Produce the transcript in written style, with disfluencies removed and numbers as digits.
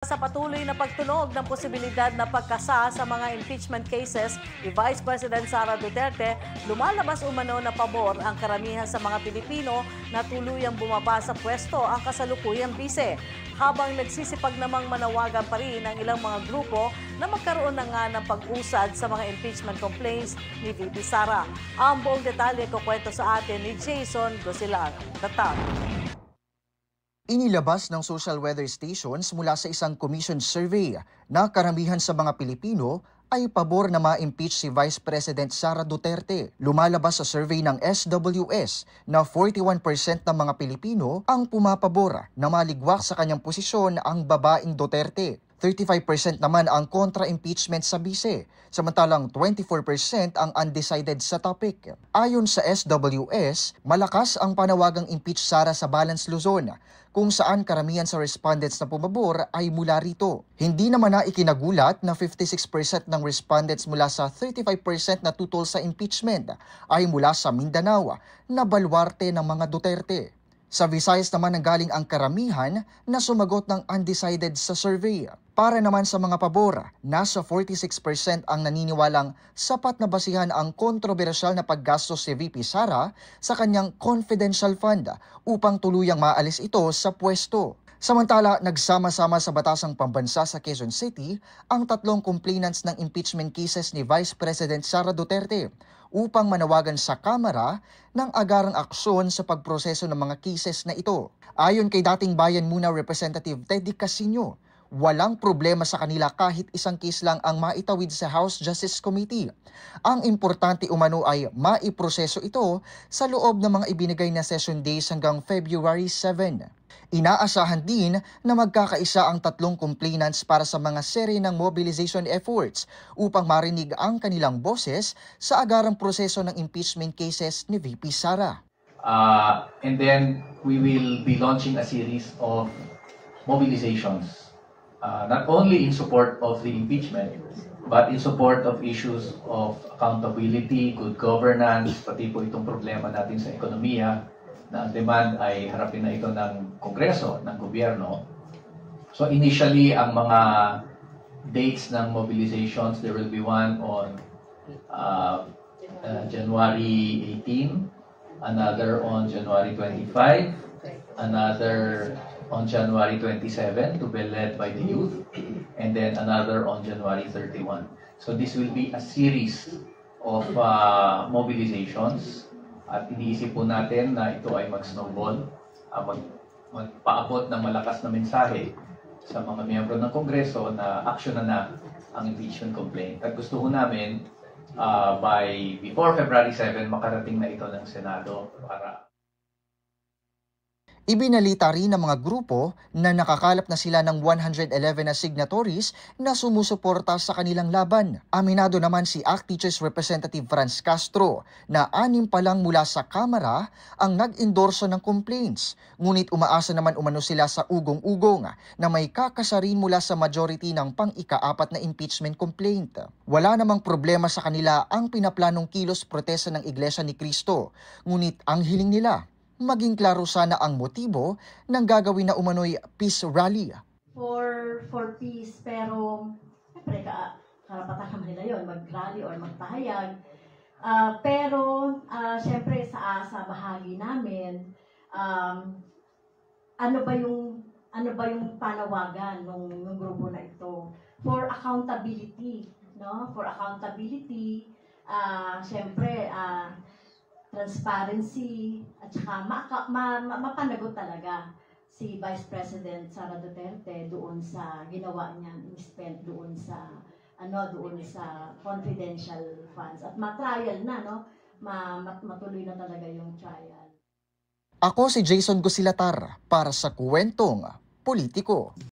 Sa patuloy na pagtunog ng posibilidad na pagkasa sa mga impeachment cases ni Vice President Sara Duterte, lumalabas umano na pabor ang karamihan sa mga Pilipino na tuluyang bumaba sa pwesto ang kasalukuyang bise. Habang nagsisipag namang manawagan pa rin ang ilang mga grupo na magkaroon na nga ng pag-usad sa mga impeachment complaints ni VP Sara. Ang buong detalye kukwento sa atin ni Jason Gosilan. Tatang. Inilabas ng social weather stations mula sa isang commission survey na karamihan sa mga Pilipino ay pabor na ma-impeach si Vice President Sara Duterte. Lumalabas sa survey ng SWS na 41% ng mga Pilipino ang pumapabor na maligwak sa kanyang posisyon ang babaeng Duterte. 35% naman ang kontra-impeachment sa bise, samantalang 24% ang undecided sa topic. Ayon sa SWS, malakas ang panawagang impeach Sara sa Balance Luzon, kung saan karamihan sa respondents na pumabor ay mula rito. Hindi naman na ikinagulat na 56% ng respondents mula sa 35% na tutol sa impeachment ay mula sa Mindanao na baluarte ng mga Duterte. Sa Visayas naman nanggaling ang karamihan na sumagot ng undecided sa survey. Para naman sa mga pabor, nasa 46% ang naniniwalang sapat na basihan ang kontrobersyal na paggastos si VP Sara sa kanyang confidential fund upang tuluyang maalis ito sa pwesto. Samantala, nagsama-sama sa Batasang Pambansa sa Quezon City ang tatlong complainants ng impeachment cases ni Vice President Sara Duterte upang manawagan sa Kamara ng agarang aksyon sa pagproseso ng mga cases na ito. Ayon kay dating Bayan Muna Representative Teddy Casino, walang problema sa kanila kahit isang case lang ang maitawid sa House Justice Committee. Ang importante umano ay maiproseso ito sa loob ng mga ibinigay na session days hanggang February 7. Inaasahan din na magkakaisa ang tatlong complainants para sa mga seri ng mobilization efforts upang marinig ang kanilang boses sa agarang proseso ng impeachment cases ni VP Sara. And then we will be launching a series of mobilizations, not only in support of the impeachment, but in support of issues of accountability, good governance, pati po itong problema natin sa ekonomiya, na ang demand ay harapin na ito ng Kongreso, ng gobyerno. So initially, ang mga dates ng mobilizations, there will be one on January 18, another on January 25, another on January 27 to be led by the youth, and then another on January 31. So this will be a series of mobilizations. At iniisip po natin na ito ay mag-snowball, magpaabot ng malakas na mensahe sa mga miyembro ng Kongreso na action na ang impeachment complaint. At gusto ko namin before February 7 makarating na ito ng Senado para... Ibinalita rin ng mga grupo na nakakalap na sila ng 111 na signatories na sumusuporta sa kanilang laban. Aminado naman si ACT Teachers Representative Franz Castro na 6 pa lang mula sa Kamara ang nag-endorso ng complaints. Ngunit umaasa naman umano sila sa ugong-ugong na may kakasarin mula sa majority ng pang-ika-4 na impeachment complaint. Wala namang problema sa kanila ang pinaplanong kilos protesta ng Iglesia ni Cristo. Ngunit ang hiling nila, maging klaro sana ang motibo ng gagawin na umano'y peace rally. For peace, pero siyempre karapatan naman nila yun, mag-rally or magpahayag. Pero siyempre sa bahagi namin, ano ba yung panawagan ng grupo na ito? For accountability, no? For accountability, siyempre transparency, at saka mapanagot talaga si Vice President Sara Duterte doon sa ginawa niyang spent doon sa confidential funds at ma-trial na, no? Matuloy na talaga yung trial. Ako si Jason Gosilatar para sa Kwentong Politiko.